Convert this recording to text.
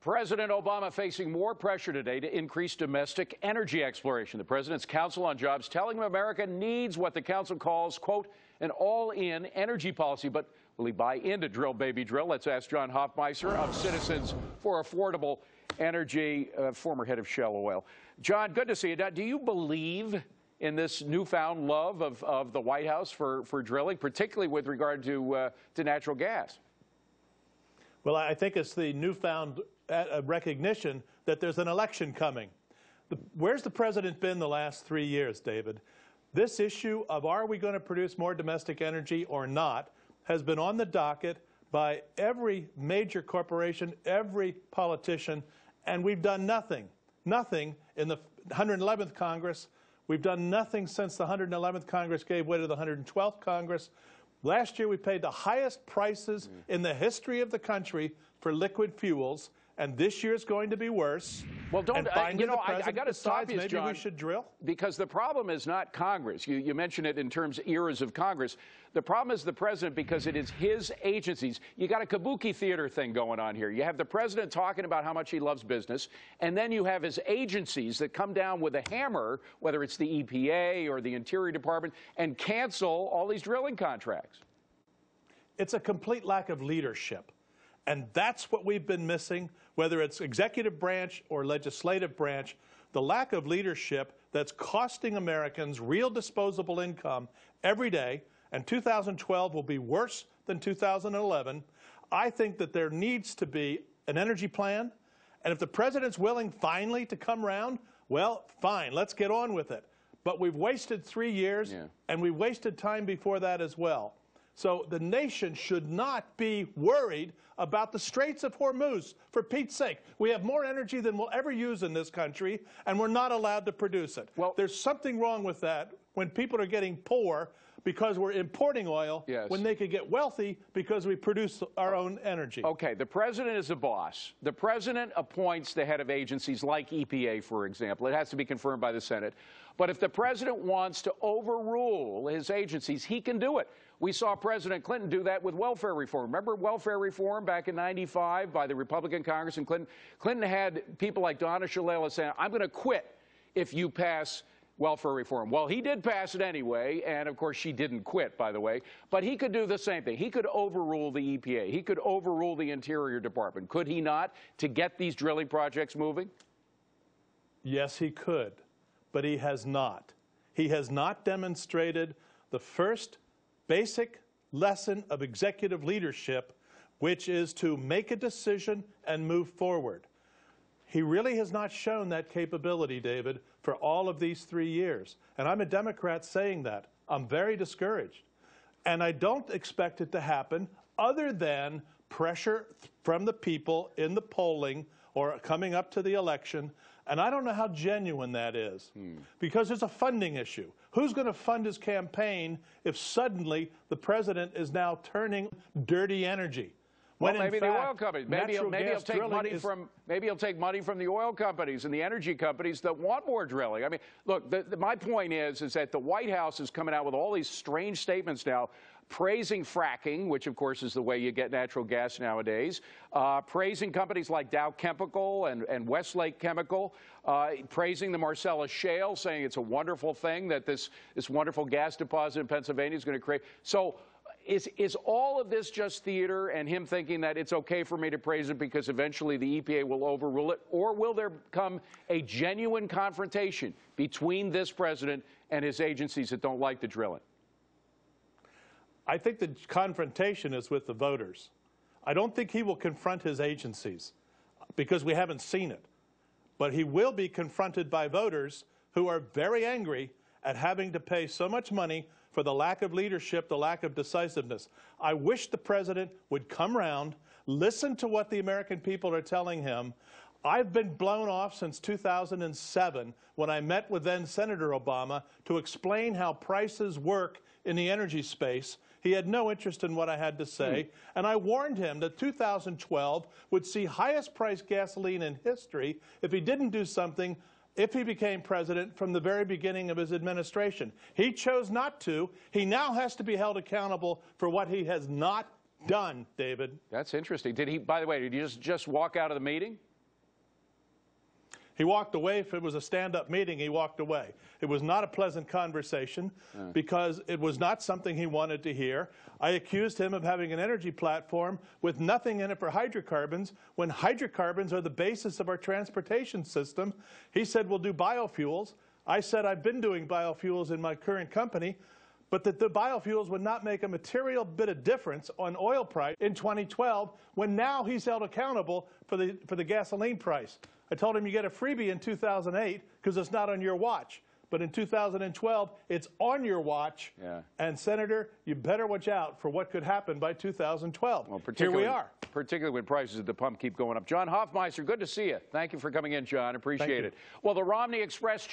President Obama facing more pressure today to increase domestic energy exploration. The President's Council on Jobs telling him America needs what the council calls, quote, an all-in energy policy. But will he buy into drill, baby, drill? Let's ask John Hofmeister of Citizens for Affordable Energy, former head of Shell Oil. John, good to see you. Now, do you believe in this newfound love of the White House for drilling, particularly with regard to natural gas? Well, I think it's the newfound recognition that there's an election coming. Where's the president been the last 3 years, David? This issue of are we going to produce more domestic energy or not has been on the docket by every major corporation, every politician, and we've done nothing. Nothing in the 111th Congress. We've done nothing since the 111th Congress gave way to the 112th Congress. Last year, we paid the highest prices in the history of the country for liquid fuels, and this year's going to be worse. Well, don't, you know, I got to stop you, John. Maybe we should drill? Because the problem is not Congress. You mentioned it in terms of eras of Congress. The problem is the president because it is his agencies. You got a kabuki theater thing going on here. You have the president talking about how much he loves business, and then you have his agencies that come down with a hammer, whether it's the EPA or the Interior Department, and cancel all these drilling contracts. It's a complete lack of leadership. And that's what we've been missing, whether it's executive branch or legislative branch, the lack of leadership that's costing Americans real disposable income every day, and 2012 will be worse than 2011. I think that there needs to be an energy plan, and if the president's willing finally to come around, well, fine, let's get on with it. But we've wasted 3 years, and we wasted time before that as well. So the nation should not be worried about the Straits of Hormuz, for Pete's sake. We have more energy than we'll ever use in this country, and we're not allowed to produce it. Well, there's something wrong with that when people are getting poor because we're importing oil when they could get wealthy because we produce our own energy. Okay, the president is a boss. The president appoints the head of agencies like EPA, for example. It has to be confirmed by the Senate. But if the president wants to overrule his agencies, he can do it. We saw President Clinton do that with welfare reform. Remember welfare reform back in '95 by the Republican Congress and Clinton? Clinton had people like Donna Shalala saying, I'm going to quit if you pass welfare reform. Well, he did pass it anyway, and of course she didn't quit, by the way. But he could do the same thing. He could overrule the EPA. He could overrule the Interior Department. Could he not, to get these drilling projects moving? Yes, he could, but he has not. He has not demonstrated the first basic lesson of executive leadership, which is to make a decision and move forward. He really has not shown that capability, David, for all of these 3 years. And I'm a Democrat saying that. I'm very discouraged. And I don't expect it to happen other than pressure from the people in the polling or coming up to the election. And I don't know how genuine that is, because there's a funding issue. Who's going to fund his campaign if suddenly the president is now turning dirty energy? Well, maybe the oil companies. Maybe he'll take money from the oil companies and the energy companies that want more drilling. I mean, look, my point is that the White House is coming out with all these strange statements now, praising fracking, which of course is the way you get natural gas nowadays, praising companies like Dow Chemical and Westlake Chemical, praising the Marcellus Shale, saying it's a wonderful thing that this wonderful gas deposit in Pennsylvania is going to create. So is all of this just theater and him thinking that it's okay for me to praise it because eventually the EPA will overrule it? Or will there come a genuine confrontation between this president and his agencies that don't like the drilling? I think the confrontation is with the voters. I don't think he will confront his agencies because we haven't seen it. But he will be confronted by voters who are very angry at having to pay so much money for the lack of leadership, the lack of decisiveness. I wish the president would come around, listen to what the American people are telling him. I've been blown off since 2007 when I met with then Senator Obama to explain how prices work in the energy space. He had no interest in what I had to say, and I warned him that 2012 would see highest priced gasoline in history if he didn't do something if he became president from the very beginning of his administration. He chose not to. He now has to be held accountable for what he has not done, David. That's interesting. Did he, by the way, did he just walk out of the meeting? He walked away. If it was a stand-up meeting, he walked away. It was not a pleasant conversation because it was not something he wanted to hear. I accused him of having an energy platform with nothing in it for hydrocarbons, when hydrocarbons are the basis of our transportation system. He said, we'll do biofuels. I said, I've been doing biofuels in my current company, but that the biofuels would not make a material bit of difference on oil price in 2012, when now he's held accountable for the gasoline price. I told him you get a freebie in 2008 because it's not on your watch. But in 2012, it's on your watch. Yeah. And, Senator, you better watch out for what could happen by 2012. Well, here we are. Particularly when prices at the pump keep going up. John Hofmeister, good to see you. Thank you for coming in, John. Appreciate it. Well, the Romney Express